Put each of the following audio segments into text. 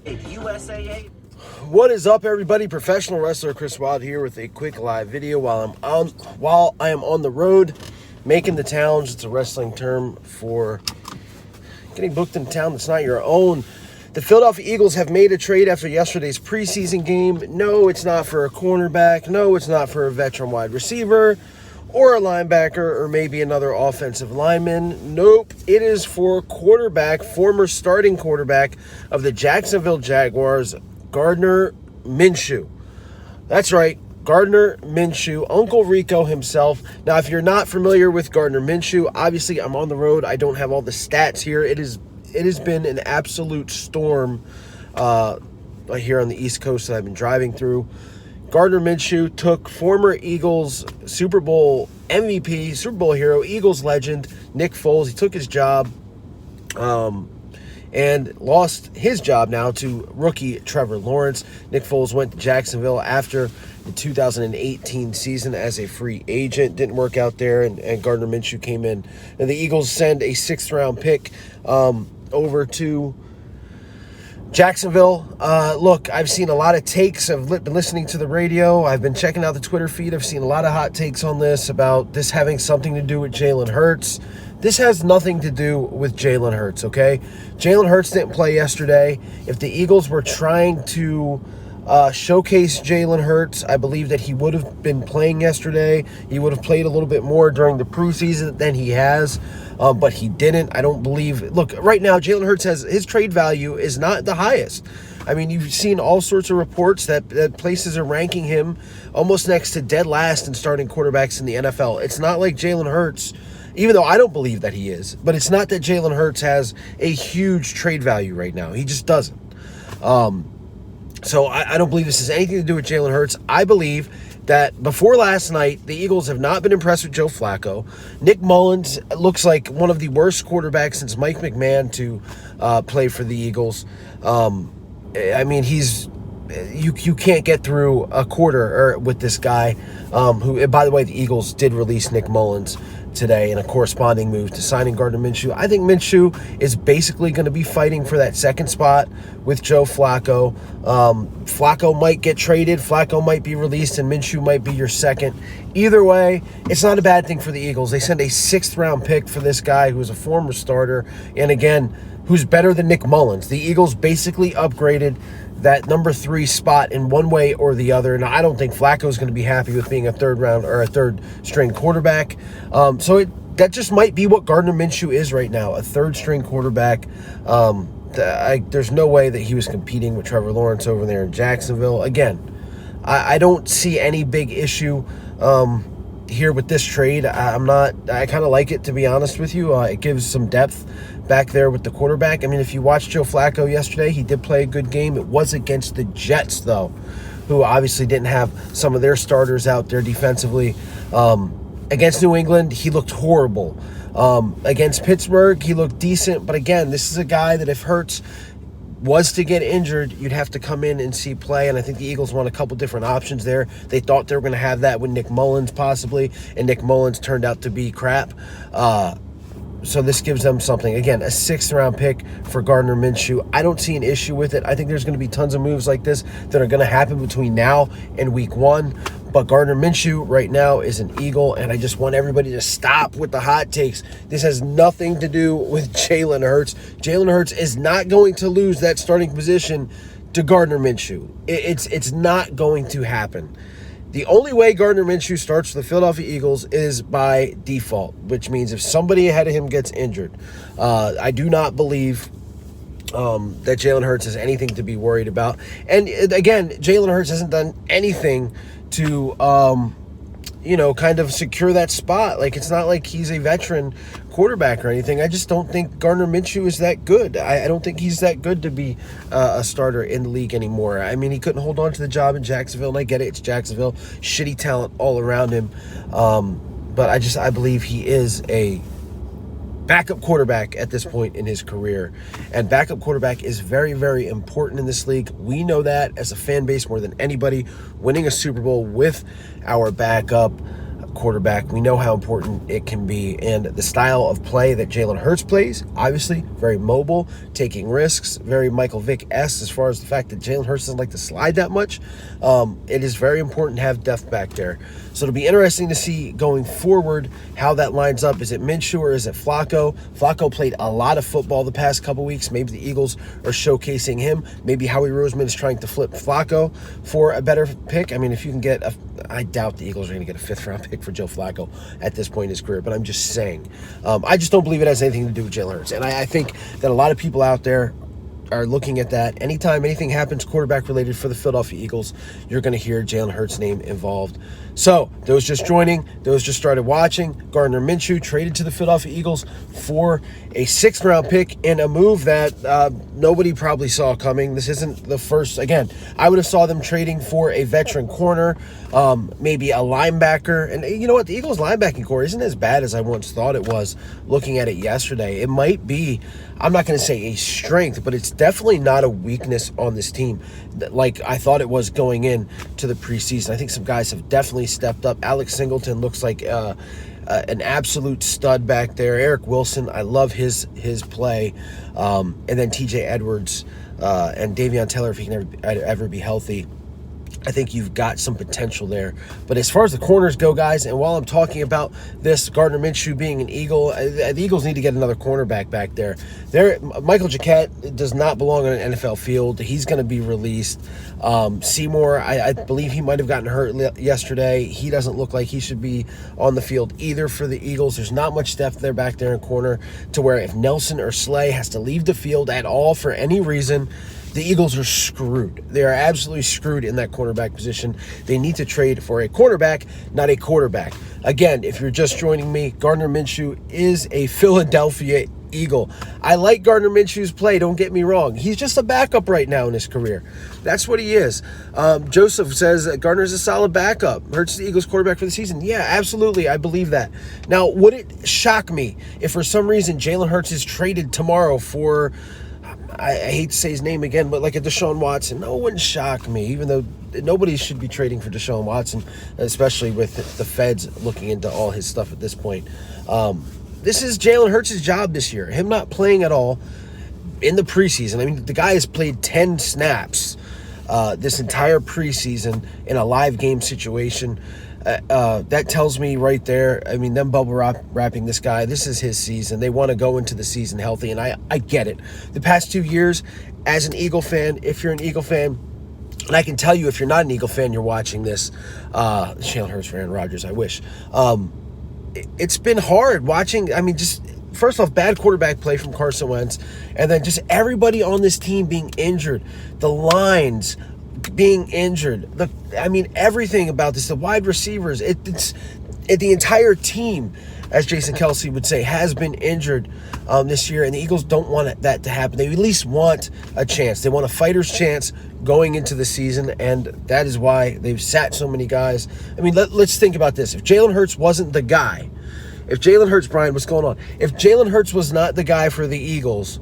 USAA. What is up, everybody? Professional wrestler Chris Wild here with a quick live video while I am on the road making the towns. It's a wrestling term for getting booked in a town that's not your own. The Philadelphia Eagles have made a trade after yesterday's preseason game. No, it's not for a cornerback. No, it's not for a veteran wide receiver or a linebacker or maybe another offensive lineman. Nope, it is for quarterback, former starting quarterback of the Jacksonville Jaguars, Gardner Minshew. That's right, Gardner Minshew, Uncle Rico himself. Now, if you're not familiar with Gardner Minshew, obviously I'm on the road. I don't have all the stats here. It has been an absolute storm here on the East Coast that I've been driving through. Gardner Minshew took former Eagles Super Bowl MVP, Super Bowl hero, Eagles legend, Nick Foles. He took his job and lost his job now to rookie Trevor Lawrence. Nick Foles went to Jacksonville after the 2018 season as a free agent. Didn't work out there, and Gardner Minshew came in. And the Eagles send a sixth-round pick over to Jacksonville. Look, I've seen a lot of takes. I've been listening to the radio. I've been checking out the Twitter feed. I've seen a lot of hot takes on this about this having something to do with Jalen Hurts. This has nothing to do with Jalen Hurts, okay? Jalen Hurts didn't play yesterday. If the Eagles were trying to showcase Jalen Hurts, I believe that he would have been playing yesterday. He would have played a little bit more during the preseason than he has, but he didn't. I don't believe. Look, right now, Jalen Hurts has his trade value is not the highest. I mean, you've seen all sorts of reports that places are ranking him almost next to dead last in starting quarterbacks in the NFL. It's not like Jalen Hurts, even though I don't believe that he is, but it's not that Jalen Hurts has a huge trade value right now. He just doesn't. So I don't believe this has anything to do with Jalen Hurts. I believe that before last night, the Eagles have not been impressed with Joe Flacco. Nick Mullins looks like one of the worst quarterbacks since Mike McMahon to play for the Eagles. I mean, you can't get through a quarter with this guy. Who, by the way, the Eagles did release Nick Mullins today in a corresponding move to signing Gardner Minshew. I think Minshew is basically going to be fighting for that second spot with Joe Flacco. Flacco might get traded, Flacco might be released, and Minshew might be your second. Either way, it's not a bad thing for the Eagles. They send a sixth-round pick for this guy who's a former starter, and again, who's better than Nick Mullins. The Eagles basically upgraded that number 3 spot in one way or the other. And I don't think Flacco's going to be happy with being a third string quarterback. That just might be what Gardner Minshew is right now, a third string quarterback. There's no way that he was competing with Trevor Lawrence over there in Jacksonville. Again, I don't see any big issue here with this trade. I kind of like it, to be honest with you. It gives some depth back there with the quarterback. I mean, if you watched Joe Flacco yesterday, he did play a good game. It was against the Jets, though, who obviously didn't have some of their starters out there defensively. Against New England, he looked horrible. Against Pittsburgh, he looked decent. But again, this is a guy that if Hurts was to get injured, you'd have to come in and see play, and I think the Eagles want a couple different options there. They thought they were going to have that with Nick Mullins possibly, and Nick Mullins turned out to be crap. So this gives them something. Again, a sixth-round pick for Gardner Minshew. I don't see an issue with it. I think there's going to be tons of moves like this that are going to happen between now and week 1. But Gardner Minshew right now is an Eagle, and I just want everybody to stop with the hot takes. This has nothing to do with Jalen Hurts. Jalen Hurts is not going to lose that starting position to Gardner Minshew. It's not going to happen. The only way Gardner Minshew starts for the Philadelphia Eagles is by default, which means if somebody ahead of him gets injured. I do not believe that Jalen Hurts has anything to be worried about. And again, Jalen Hurts hasn't done anything to, kind of secure that spot. Like, it's not like he's a veteran quarterback or anything. I just don't think Gardner Minshew is that good. I don't think he's that good to be a starter in the league anymore. I mean, he couldn't hold on to the job in Jacksonville, and I get it. It's Jacksonville. Shitty talent all around him. But I believe he is a backup quarterback at this point in his career. And backup quarterback is very, very important in this league. We know that as a fan base more than anybody. Winning a Super Bowl with our backup quarterback. We know how important it can be, and the style of play that Jalen Hurts plays, obviously very mobile, taking risks, very Michael Vick-esque as far as the fact that Jalen Hurts doesn't like to slide that much. It is very important to have depth back there. So it'll be interesting to see going forward how that lines up. Is it Minshew or is it Flacco? Flacco played a lot of football the past couple weeks. Maybe the Eagles are showcasing him. Maybe Howie Roseman is trying to flip Flacco for a better pick. I mean, if you can get I doubt the Eagles are going to get a 5th-round pick for Joe Flacco at this point in his career, but I'm just saying. I just don't believe it has anything to do with Jalen Hurts. And I think that a lot of people out there are looking at that. Anytime anything happens quarterback-related for the Philadelphia Eagles, you're going to hear Jalen Hurts' name involved. So, those just joining, those just started watching, Gardner Minshew traded to the Philadelphia Eagles for a 6th-round pick in a move that nobody probably saw coming. This isn't the first. Again, I would have saw them trading for a veteran corner, maybe a linebacker. And you know what? The Eagles' linebacking core isn't as bad as I once thought it was looking at it yesterday. It might be, I'm not going to say a strength, but it's definitely not a weakness on this team like I thought it was going in to the preseason. I think some guys have definitely stepped up. Alex Singleton looks like an absolute stud back there. Eric Wilson, I love his play. And then TJ Edwards and Davion Taylor, if he can ever be healthy. I think you've got some potential there. But as far as the corners go, guys, and while I'm talking about this, Gardner Minshew being an Eagle, the Eagles need to get another cornerback back there. Michael Jacquet does not belong on an NFL field. He's going to be released. Seymour, I believe he might have gotten hurt yesterday. He doesn't look like he should be on the field either for the Eagles. There's not much depth there back there in corner to where if Nelson or Slay has to leave the field at all for any reason, the Eagles are screwed. They are absolutely screwed in that cornerback position. They need to trade for a cornerback, not a quarterback. Again, if you're just joining me, Gardner Minshew is a Philadelphia Eagle. I like Gardner Minshew's play, don't get me wrong. He's just a backup right now in his career. That's what he is. Joseph says Gardner's a solid backup. Hurts the Eagles quarterback for the season. Yeah, absolutely. I believe that. Now, would it shock me if for some reason Jalen Hurts is traded tomorrow for, I hate to say his name again, but like a Deshaun Watson? No, it wouldn't shock me, even though nobody should be trading for Deshaun Watson, especially with the feds looking into all his stuff at this point. This is Jalen Hurts' job this year. Him not playing at all in the preseason. I mean, the guy has played 10 snaps this entire preseason in a live game situation. That tells me right there, I mean, them bubble wrapping this guy, this is his season. They want to go into the season healthy, and I get it. The past 2 years, as an Eagle fan, if you're an Eagle fan, and I can tell you if you're not an Eagle fan, you're watching this, Jalen Hurts for Aaron Rodgers, I wish. It's been hard watching, I mean, just first off, bad quarterback play from Carson Wentz, and then just everybody on this team being injured, the lines being injured, everything about this, the wide receivers, it's the entire team, as Jason Kelsey would say, has been injured this year, and the Eagles don't want that to happen. They at least want a chance. They want a fighter's chance going into the season, and that is why they've sat so many guys. I mean, let's think about this. If Jalen Hurts wasn't the guy, if Jalen Hurts, Brian, what's going on? If Jalen Hurts was not the guy for the Eagles,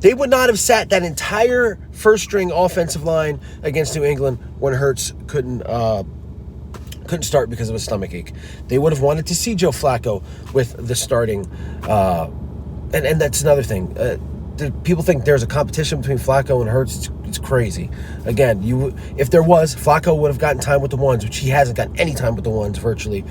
they would not have sat that entire first-string offensive line against New England when Hurts couldn't start because of a stomach ache. They would have wanted to see Joe Flacco with the starting. And that's another thing. People think there's a competition between Flacco and Hurts. It's crazy. Again, if there was, Flacco would have gotten time with the ones, which he hasn't gotten any time with the ones virtually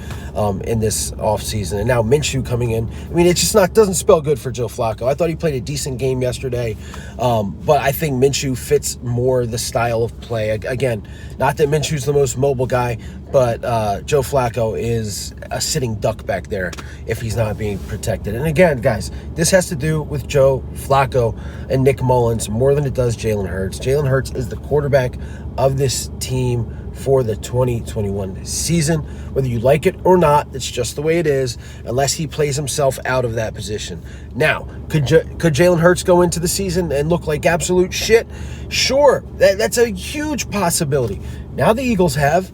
in this offseason. And now Minshew coming in. I mean, it's just doesn't spell good for Joe Flacco. I thought he played a decent game yesterday, but I think Minshew fits more the style of play. Again, not that Minshew's the most mobile guy, but Joe Flacco is a sitting duck back there if he's not being protected. And again, guys, this has to do with Joe Flacco and Nick Mullins more than it does Jalen Hurts. Jalen Hurts is the quarterback of this team for the 2021 season. Whether you like it or not, it's just the way it is, unless he plays himself out of that position. Now, could Jalen Hurts go into the season and look like absolute shit? Sure, that's a huge possibility. Now the Eagles have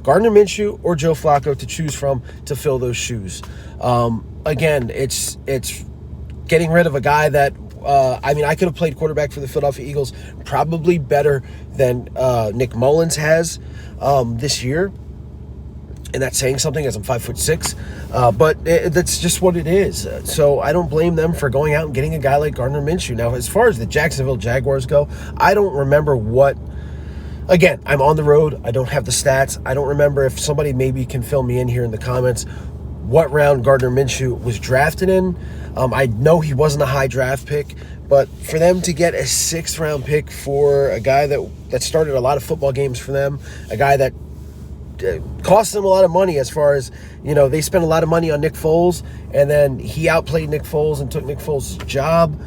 Gardner Minshew or Joe Flacco to choose from to fill those shoes. Again, it's getting rid of a guy that I could have played quarterback for the Philadelphia Eagles probably better than Nick Mullins has this year. And that's saying something as I'm 5'6", but that's just what it is. So I don't blame them for going out and getting a guy like Gardner Minshew. Now, as far as the Jacksonville Jaguars go, I don't remember what. Again, I'm on the road. I don't have the stats. I don't remember, if somebody maybe can fill me in here in the comments, what round Gardner Minshew was drafted in. I know he wasn't a high draft pick, but for them to get a 6th round pick for a guy that started a lot of football games for them, a guy that cost them a lot of money, as far as, they spent a lot of money on Nick Foles, and then he outplayed Nick Foles and took Nick Foles' job.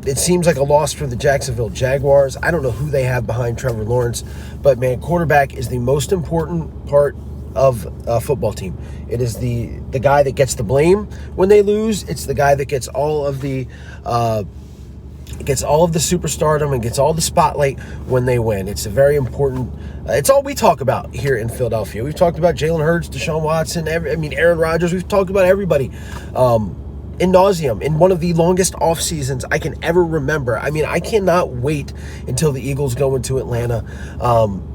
It seems like a loss for the Jacksonville Jaguars. I don't know who they have behind Trevor Lawrence, but man, quarterback is the most important part of a football team. It is the guy that gets the blame when they lose. It's the guy that gets all of the superstardom and gets all the spotlight when they win. It's a very important. It's all we talk about here in Philadelphia. We've talked about Jalen Hurts, Deshaun Watson, Aaron Rodgers. We've talked about everybody in nauseum in one of the longest off seasons I can ever remember. I cannot wait until the Eagles go into Atlanta,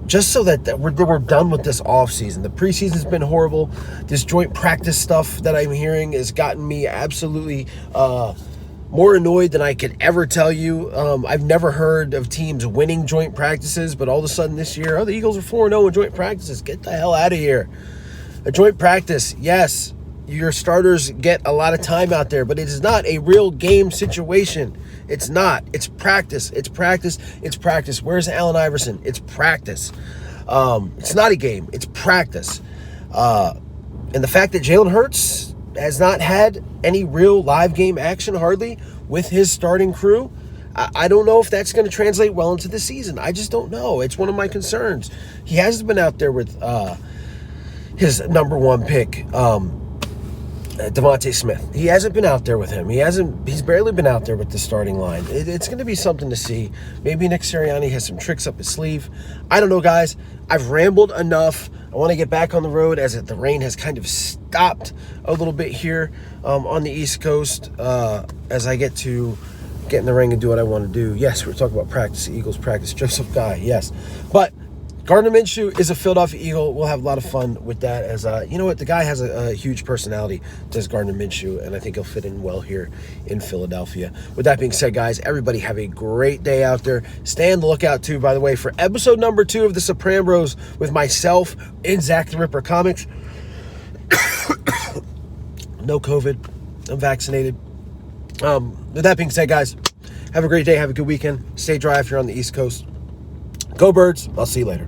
just so that we're done with this off season. The preseason's been horrible. This joint practice stuff that I'm hearing has gotten me absolutely more annoyed than I could ever tell you. I've never heard of teams winning joint practices, but all of a sudden this year, the Eagles are 4-0 in joint practices. Get the hell out of here. A joint practice, yes, your starters get a lot of time out there, but it is not a real game situation. It's not. It's practice. It's practice. It's practice. Where's Allen Iverson? It's practice. It's not a game. It's practice. And the fact that Jalen Hurts has not had any real live game action hardly with his starting crew, I don't know if that's going to translate well into the season. I just don't know. It's one of my concerns. He hasn't been out there with his number 1 pick, Devontae Smith. He hasn't been out there with him. He's barely been out there with the starting line. It's going to be something to see. Maybe Nick Sirianni has some tricks up his sleeve. I don't know, guys. I've rambled enough. I want to get back on the road, as the rain has kind of stopped a little bit here on the East Coast, as I get in the ring and do what I want to do. Yes, we're talking about practice, Eagles practice, Joseph Guy, yes. But Gardner Minshew is a Philadelphia Eagle. We'll have a lot of fun with that, as you know what, the guy has a huge personality, does Gardner Minshew, and I think he'll fit in well here in Philadelphia. With that being said, guys, everybody have a great day out there. Stay on the lookout too, by the way, for episode number 2 of the Sopran Bros with myself and Zach the Ripper Comics. No COVID. I'm vaccinated. With that being said, guys, have a great day. Have a good weekend. Stay dry if you're on the East Coast. Go Birds. I'll see you later.